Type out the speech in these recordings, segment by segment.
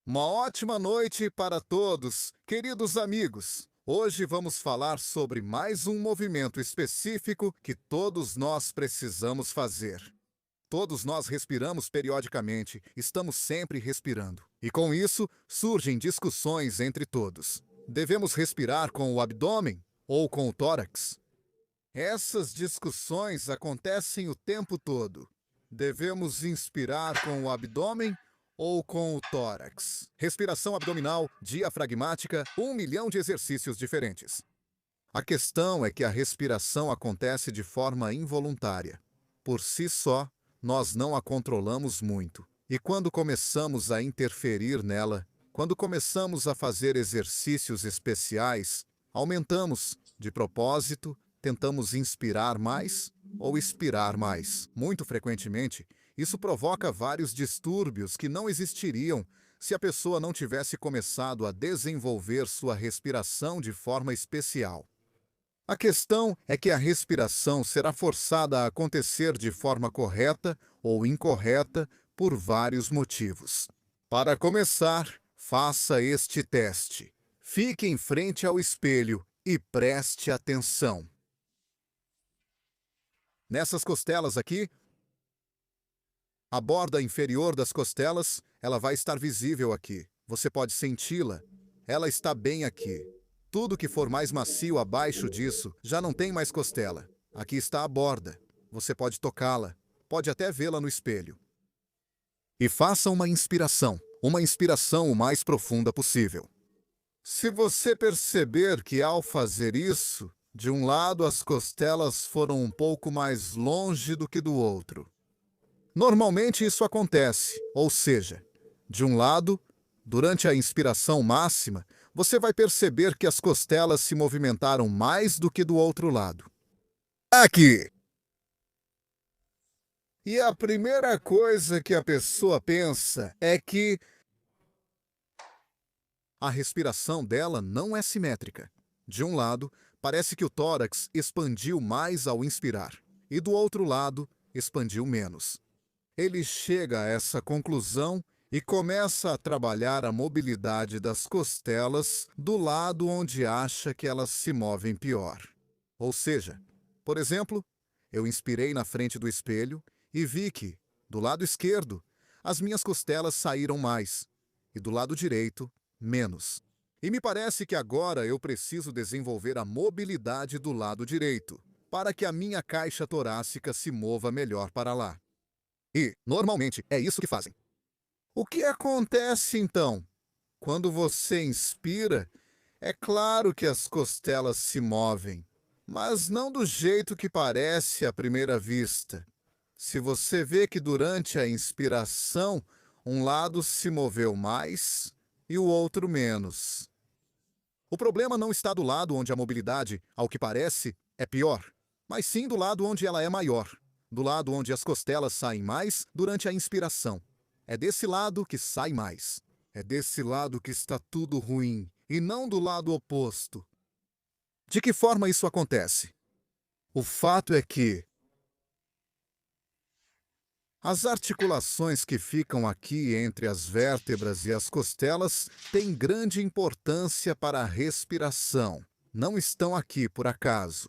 Uma ótima noite para todos, queridos amigos. Hoje vamos falar sobre mais um movimento específico que todos nós precisamos fazer. Todos nós respiramos periodicamente, estamos sempre respirando. E com isso, surgem discussões entre todos. Devemos respirar com o abdômen ou com o tórax? Essas discussões acontecem o tempo todo. Devemos inspirar com o abdômen ou com o tórax? Respiração abdominal, diafragmática, 1 milhão de exercícios diferentes. A questão é que a respiração acontece de forma involuntária. Por si só, nós não a controlamos muito. E quando começamos a interferir nela, quando começamos a fazer exercícios especiais, aumentamos, de propósito, tentamos inspirar mais ou expirar mais. Muito frequentemente, isso provoca vários distúrbios que não existiriam se a pessoa não tivesse começado a desenvolver sua respiração de forma especial. A questão é que a respiração será forçada a acontecer de forma correta ou incorreta por vários motivos. Para começar, faça este teste. Fique em frente ao espelho e preste atenção. Nessas costelas aqui, a borda inferior das costelas, ela vai estar visível aqui. Você pode senti-la. Ela está bem aqui. Tudo que for mais macio abaixo disso já não tem mais costela. Aqui está a borda. Você pode tocá-la. Pode até vê-la no espelho. E faça uma inspiração o mais profunda possível. Se você perceber que ao fazer isso, de um lado as costelas foram um pouco mais longe do que do outro. Normalmente isso acontece, ou seja, de um lado, durante a inspiração máxima, você vai perceber que as costelas se movimentaram mais do que do outro lado. Aqui! E a primeira coisa que a pessoa pensa é que a respiração dela não é simétrica. De um lado, parece que o tórax expandiu mais ao inspirar, e do outro lado, expandiu menos. Ele chega a essa conclusão e começa a trabalhar a mobilidade das costelas do lado onde acha que elas se movem pior. Ou seja, por exemplo, eu inspirei na frente do espelho e vi que, do lado esquerdo, as minhas costelas saíram mais, e do lado direito, menos. E me parece que agora eu preciso desenvolver a mobilidade do lado direito, para que a minha caixa torácica se mova melhor para lá. E, normalmente, é isso que fazem. O que acontece, então? Quando você inspira, é claro que as costelas se movem, mas não do jeito que parece à primeira vista. Se você vê que durante a inspiração, um lado se moveu mais e o outro menos. O problema não está do lado onde a mobilidade, ao que parece, é pior, mas sim do lado onde ela é maior. Do lado onde as costelas saem mais durante a inspiração. É desse lado que sai mais. É desse lado que está tudo ruim, e não do lado oposto. De que forma isso acontece? O fato é que as articulações que ficam aqui entre as vértebras e as costelas têm grande importância para a respiração. Não estão aqui por acaso.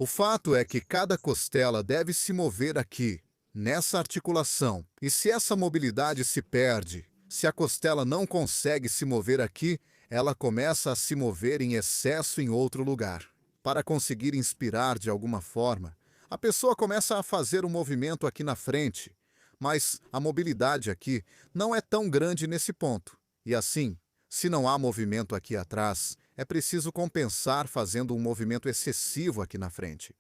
O fato é que cada costela deve se mover aqui, nessa articulação. E se essa mobilidade se perde, se a costela não consegue se mover aqui, ela começa a se mover em excesso em outro lugar. Para conseguir inspirar de alguma forma, a pessoa começa a fazer um movimento aqui na frente, mas a mobilidade aqui não é tão grande nesse ponto. E assim, se não há movimento aqui atrás, é preciso compensar fazendo um movimento excessivo aqui na frente.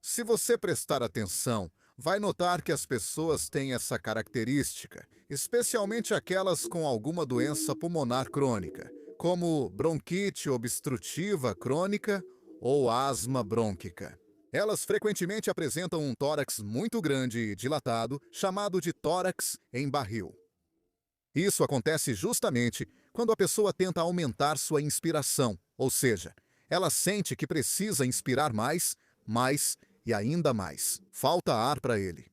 Se você prestar atenção, vai notar que as pessoas têm essa característica, especialmente aquelas com alguma doença pulmonar crônica, como bronquite obstrutiva crônica ou asma brônquica. Elas frequentemente apresentam um tórax muito grande e dilatado, chamado de tórax em barril. Isso acontece justamente quando a pessoa tenta aumentar sua inspiração, ou seja, ela sente que precisa inspirar mais, mais e ainda mais. Falta ar para ele.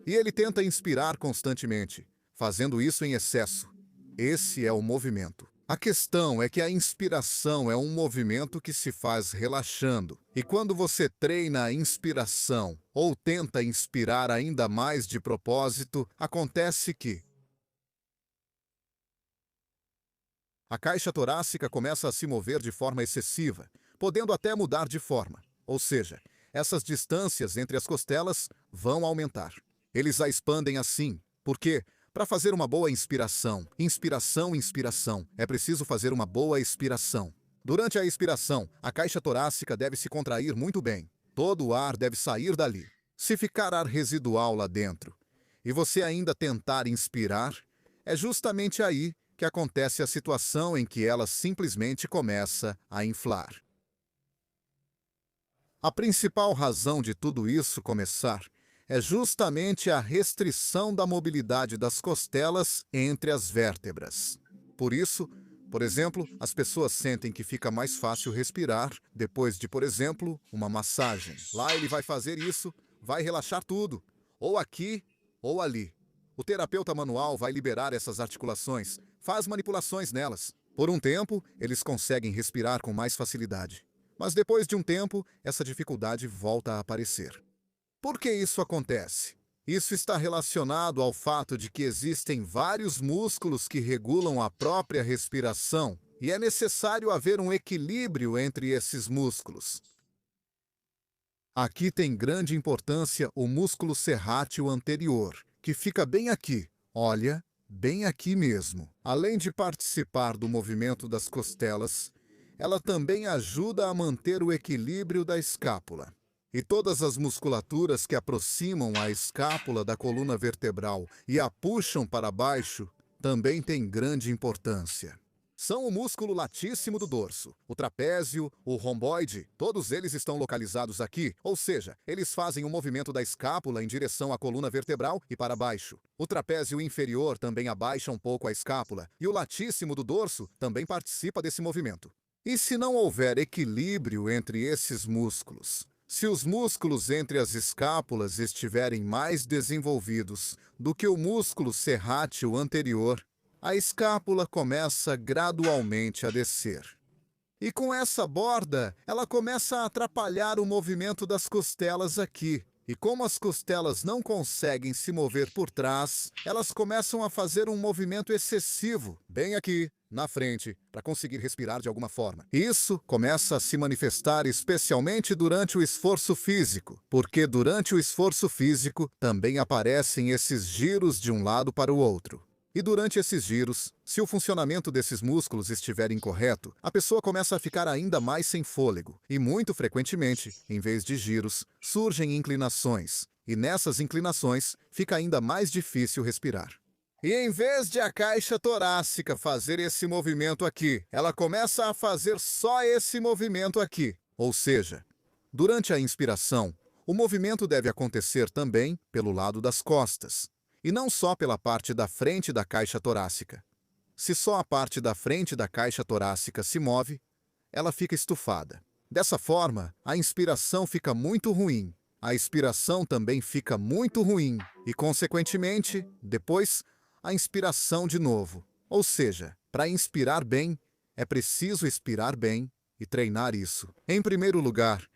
E ele tenta inspirar constantemente. fazendo isso em excesso. Esse é o movimento. A questão é que a inspiração é um movimento que se faz relaxando. E quando você treina a inspiração ou tenta inspirar ainda mais de propósito, acontece que a caixa torácica começa a se mover de forma excessiva, podendo até mudar de forma. Ou seja, essas distâncias entre as costelas vão aumentar. Eles a expandem assim, porque para fazer uma boa inspiração, inspiração, é preciso fazer uma boa expiração. Durante a expiração, a caixa torácica deve se contrair muito bem. Todo o ar deve sair dali. Se ficar ar residual lá dentro e você ainda tentar inspirar, é justamente aí que acontece a situação em que ela simplesmente começa a inflar. A principal razão de tudo isso começar é justamente a restrição da mobilidade das costelas entre as vértebras. Por isso, por exemplo, as pessoas sentem que fica mais fácil respirar depois de, por exemplo, uma massagem. Lá ele vai fazer isso, vai relaxar tudo, ou aqui ou ali. O terapeuta manual vai liberar essas articulações, faz manipulações nelas. Por um tempo, eles conseguem respirar com mais facilidade. Mas depois de um tempo, essa dificuldade volta a aparecer. Por que isso acontece? Isso está relacionado ao fato de que existem vários músculos que regulam a própria respiração e é necessário haver um equilíbrio entre esses músculos. Aqui tem grande importância o músculo serrátil anterior, que fica bem aqui, olha, bem aqui mesmo. Além de participar do movimento das costelas, ela também ajuda a manter o equilíbrio da escápula. E todas as musculaturas que aproximam a escápula da coluna vertebral e a puxam para baixo também têm grande importância. São o músculo latíssimo do dorso, o trapézio, o romboide, todos eles estão localizados aqui, ou seja, eles fazem o movimento da escápula em direção à coluna vertebral e para baixo. O trapézio inferior também abaixa um pouco a escápula e o latíssimo do dorso também participa desse movimento. E se não houver equilíbrio entre esses músculos? Se os músculos entre as escápulas estiverem mais desenvolvidos do que o músculo serrátil anterior, a escápula começa gradualmente a descer. E com essa borda, ela começa a atrapalhar o movimento das costelas aqui. E como as costelas não conseguem se mover por trás, elas começam a fazer um movimento excessivo, bem aqui, na frente, para conseguir respirar de alguma forma. Isso começa a se manifestar especialmente durante o esforço físico, porque durante o esforço físico também aparecem esses giros de um lado para o outro. E durante esses giros, se o funcionamento desses músculos estiver incorreto, a pessoa começa a ficar ainda mais sem fôlego. E muito frequentemente, em vez de giros, surgem inclinações. E nessas inclinações, fica ainda mais difícil respirar. E em vez de a caixa torácica fazer esse movimento aqui, ela começa a fazer só esse movimento aqui. Ou seja, durante a inspiração, o movimento deve acontecer também pelo lado das costas, e não só pela parte da frente da caixa torácica. Se só a parte da frente da caixa torácica se move, ela fica estufada. Dessa forma, a inspiração fica muito ruim, a expiração também fica muito ruim, e, consequentemente, depois, a inspiração de novo. Ou seja, para inspirar bem, é preciso expirar bem e treinar isso. Em primeiro lugar,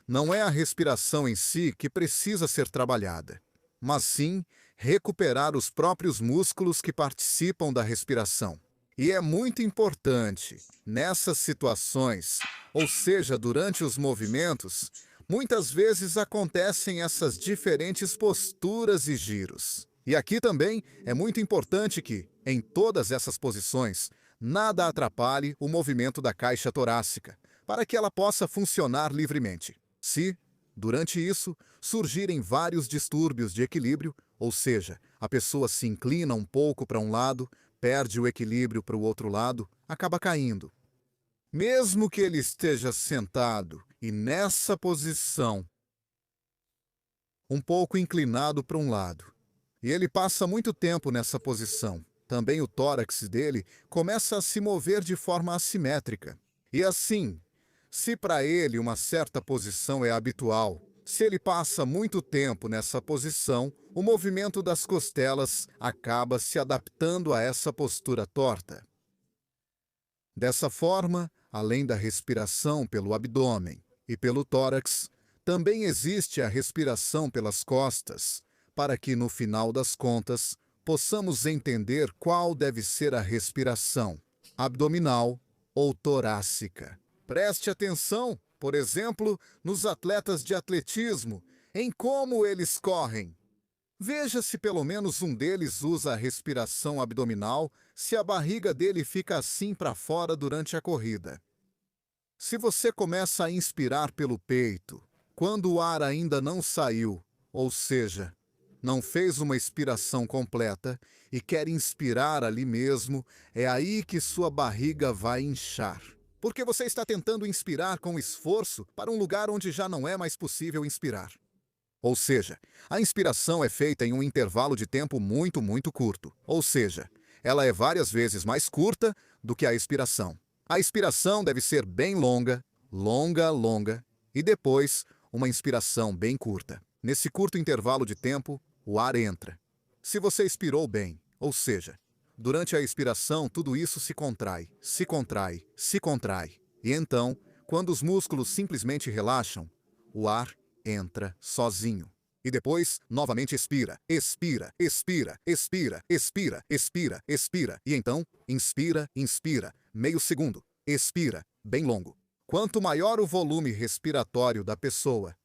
não é a respiração em si que precisa ser trabalhada, mas sim recuperar os próprios músculos que participam da respiração. E é muito importante, nessas situações, ou seja, durante os movimentos, muitas vezes acontecem essas diferentes posturas e giros. E aqui também é muito importante que, em todas essas posições, nada atrapalhe o movimento da caixa torácica, para que ela possa funcionar livremente. Se, durante isso, surgirem vários distúrbios de equilíbrio, ou seja, a pessoa se inclina um pouco para um lado, perde o equilíbrio para o outro lado, acaba caindo. Mesmo que ele esteja sentado e nessa posição, um pouco inclinado para um lado, e ele passa muito tempo nessa posição, também o tórax dele começa a se mover de forma assimétrica. E assim, se para ele uma certa posição é habitual, Se ele passa muito tempo nessa posição, o movimento das costelas acaba se adaptando a essa postura torta. Dessa forma, além da respiração pelo abdômen e pelo tórax, também existe a respiração pelas costas, para que, no final das contas, possamos entender qual deve ser a respiração, abdominal ou torácica. Preste atenção, por exemplo, nos atletas de atletismo, em como eles correm. Veja se pelo menos um deles usa a respiração abdominal, se a barriga dele fica assim para fora durante a corrida. Se você começa a inspirar pelo peito, quando o ar ainda não saiu, ou seja, não fez uma expiração completa e quer inspirar ali mesmo, é aí que sua barriga vai inchar. Porque você está tentando inspirar com esforço para um lugar onde já não é mais possível inspirar. Ou seja, a inspiração é feita em um intervalo de tempo muito curto. Ou seja, ela é várias vezes mais curta do que a expiração. A expiração deve ser bem longa, longa, e depois uma inspiração bem curta. Nesse curto intervalo de tempo, o ar entra. Se você expirou bem, ou seja, durante a expiração tudo isso se contrai. E então, quando os músculos simplesmente relaxam, o ar entra sozinho. E depois, novamente expira. E então, inspira, meio segundo. Expira, bem longo. Quanto maior o volume respiratório da pessoa,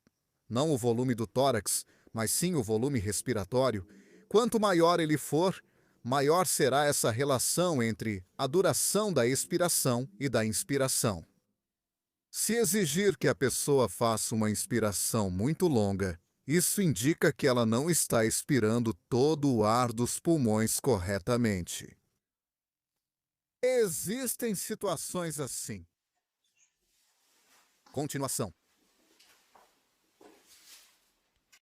não o volume do tórax, mas sim o volume respiratório, quanto maior ele for, maior será essa relação entre a duração da expiração e da inspiração. Se exigir que a pessoa faça uma inspiração muito longa, isso indica que ela não está expirando todo o ar dos pulmões corretamente. Existem situações assim. Continuação.